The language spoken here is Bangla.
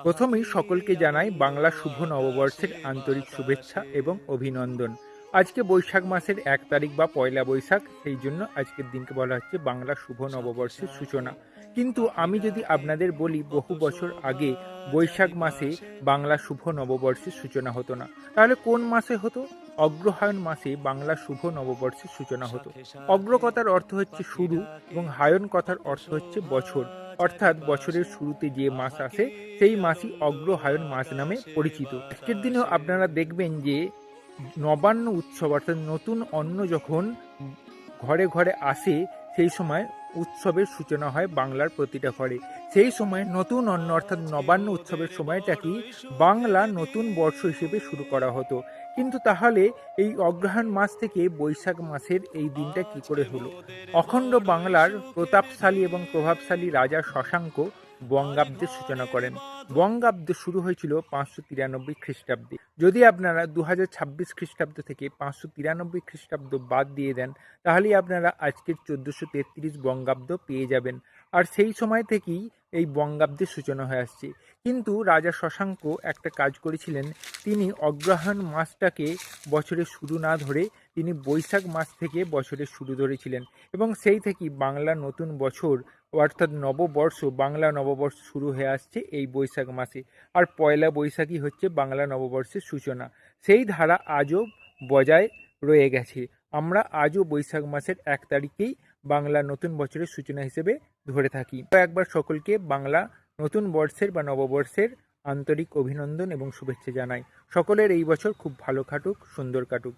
প্রথমেই সকলকে জানাই বাংলা শুভ নববর্ষের আন্তরিক শুভেচ্ছা এবং অভিনন্দন। আজকে বৈশাখ মাসের ১ তারিখ বা পয়লা বৈশাখ, সেই জন্য আজকের দিনকে বলা হচ্ছে বাংলা শুভ নববর্ষের সূচনা। কিন্তু আমি যদি আপনাদের বলি বহু বছর আগে বৈশাখ মাসে বাংলা শুভ নববর্ষের সূচনা হতো না, তাহলে কোন মাসে হতো? অগ্রহায়ণ মাসে বাংলা শুভ নববর্ষের সূচনা হতো। অগ্র কথার অর্থ হচ্ছে শুরু এবং হায়ন কথার অর্থ হচ্ছে বছর, অর্থাৎ বছরের শুরুতে যে মাস আসে সেই মাসই অগ্রহায়ণ মাস নামে পরিচিত। আজকের দিনেও আপনারা দেখবেন যে নবান্ন উৎসব অর্থাৎ নতুন অন্ন যখন ঘরে ঘরে আসে, সেই সময় উৎসবের সূচনা হয় বাংলার প্রতিটা ঘরে। সেই সময় নতুন অন্ন অর্থাৎ নবান্ন উৎসবের সময়টাকে বাংলা নতুন বর্ষ হিসেবে শুরু করা হতো। কিন্তু তাহলে এই অগ্রহায়ণ মাস থেকে বৈশাখ মাসের এই দিনটা কি করে হলো? অখণ্ড বাংলার প্রতাপশালী এবং প্রভাবশালী রাজা শশাঙ্ক বঙ্গাব্দের সূচনা করেন। বঙ্গাব্দ শুরু হয়েছিল 593 খ্রিস্টাব্দে। যদি আপনারা 2026 খ্রিস্টাব্দ থেকে 593 খ্রিস্টাব্দ বাদ দিয়ে দেন, তাহলেই আপনারা আজকের 1433 বঙ্গাব্দ পেয়ে যাবেন। আর সেই সময় থেকেই এই বঙ্গাব্দের সূচনা হয়ে আসছে। কিন্তু রাজা শশাঙ্ক একটা কাজ করেছিলেন, তিনি অগ্রহায়ণ মাসটাকে বছরের শুরু না ধরে তিনি বৈশাখ মাস থেকে বছরের শুরু ধরেছিলেন, এবং সেই থেকেই বাংলা নতুন বছর অর্থাৎ নববর্ষ, বাংলা নববর্ষ শুরু হয়ে আসছে এই বৈশাখ মাসে। আর পয়লা বৈশাখই হচ্ছে বাংলা নববর্ষের সূচনা। সেই ধারা আজও বজায় রয়ে গেছে। আমরা আজও বৈশাখ মাসের ১ তারিখেই বাংলা নতুন বছরের সূচনা হিসেবে ধরে থাকি। একবার সকলকে বাংলা নতুন বর্ষের বা নববর্ষের আন্তরিক অভিনন্দন এবং শুভেচ্ছা জানাই। সকলের এই বছর খুব ভালো কাটুক, সুন্দর কাটুক।